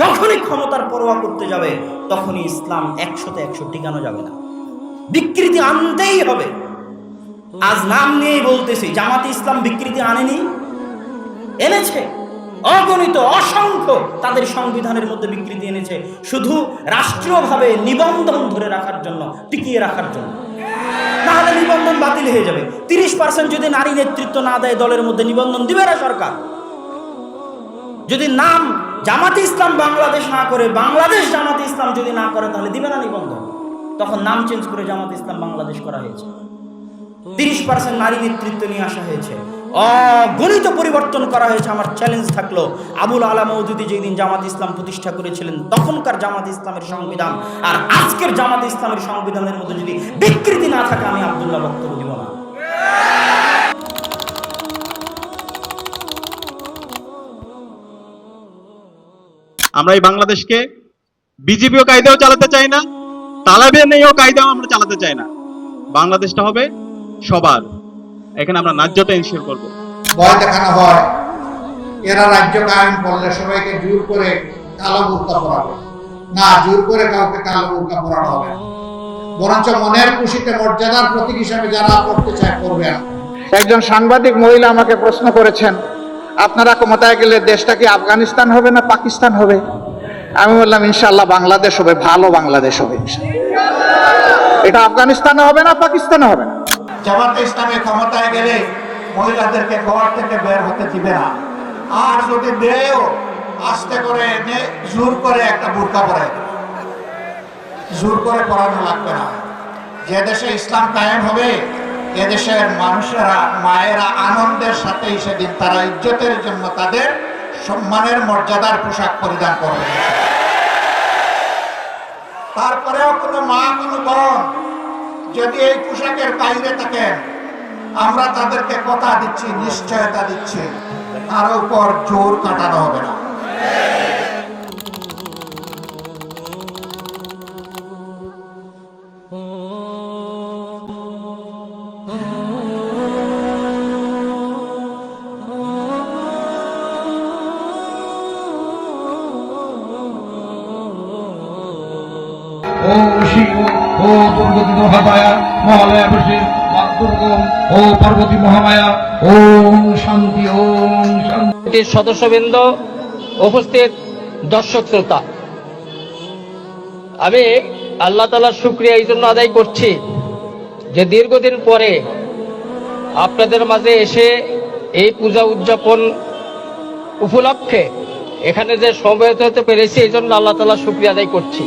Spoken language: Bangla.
যখনই ক্ষমতার পরোয়া করতে যাবে তখনই ইসলাম 100তে 100 টিকানো যাবে না, বিকৃতি আনতেই হবে। আজ নাম নিয়েই বলতেছি, জামাতে ইসলাম বিকৃতি আনেনি, এনেছে। অগণিত অসংখ্য তাদের সংবিধানের মধ্যে বিকৃতি এনেছে, শুধু রাষ্ট্রীয়ভাবে নিবন্ধন ধরে রাখার জন্য, টিকিয়ে রাখার জন্য। না হলে নিবন্ধন বাতিল হয়ে যাবে। 30% যদি নারী নেতৃত্ব না দেয় দলের মধ্যে, নিবন্ধন দিবে না সরকার। যদি নাম জামাতে ইসলাম বাংলাদেশ না করে, বাংলাদেশ জামাতে ইসলাম যদি না করে, তাহলে দিবে না নিবন্ধন। তখন নাম চেঞ্জ করে জামাতে ইসলাম বাংলাদেশ করা হয়েছে। 30% নারী নেতৃত্ব নিয়ে আসা হয়েছে, অগণিত পরিবর্তন করা হয়েছে। আমার চ্যালেঞ্জ থাকলো, আবুল আলা মওদুদী যেদিন জামাত ইসলাম প্রতিষ্ঠা করেছিলেন তখনকার জামাত ইসলামের সংবিধান আর আজকের জামাত ইসলামের সংবিধানের মধ্যে যদি বিকৃতি না থাকে, আমি আব্দুল্লাহ বক্তব্য দিব না। আমরা এই বাংলাদেশকে বিজেপিও কায়দাও চালাতে চাই না, তালেবানিও কায়দাও আমরা চালাতে চাই না। বাংলাদেশটা হবে সবার, এখানে আমরা ন্যায্যতা ইনশিওর করব। ভয় দেখানো হয়, এরা রাজ্য কায়েম করলে সবাইকে জোর করে কালো বোরকা পরাবে না, জোর করে কাউকে কালো বোরকা পরানো হবে না, বরঞ্চ মনের খুশিতে মর্যাদার প্রতীক হিসাবে যারা করতে চায় করবে। একজন সাংবাদিক মহিলা আমাকে প্রশ্ন করেছেন, আপনারা ক্ষমতায় গেলে দেশটা কি আফগানিস্তান হবে না পাকিস্তান হবে? আমি বললাম ইনশাআল্লাহ বাংলাদেশ হবে, ভালো বাংলাদেশ হবে। এটা আফগানিস্তানে হবে না, পাকিস্তানে হবে না। জামাতে ইসলামী ক্ষমতায় গেলে মহিলাদেরকে ঘর থেকে বের হতে দিবে না, আর যদি দেও আস্তে করে এনে জোর করে একটা বোরকা পরাই দেবে, জোর করে পরানো লাগবে না। যে দেশে ইসলাম কায়েম হবে, এদেশের মানুষেরা, মায়েরা আনন্দের সাথে সেদিন তারা ইজ্জতের জন্য তাদের সম্মানের মর্যাদার পোশাক পরিধান করবে। তারপরেও কোনো মা, কোনো বোন যদি এই পোশাকের বাইরে থাকেন, আমরা তাদেরকে কথা দিচ্ছি, নিশ্চয়তা দিচ্ছি, তার উপর জোর কাটানো হবে না। ও শিব ও দুর্গতি মহামায়া মহালয়া বসের দুর্গম ও পার্বতী মহামায়া ওম শান্তি ওম শান্তি। সদস্যবৃন্দ, উপস্থিত দর্শক শ্রোতা, আমি আল্লাহ তাআলার শুকরিয়া এই জন্য আদায় করছি যে দীর্ঘদিন পরে আপনাদের মাঝে এসে এই পূজা উদযাপন উপলক্ষে এখানে যে সমবেত হতে পেরেছি, এই জন্য আল্লাহ তাআলার শুকরিয়া আদায় করছি।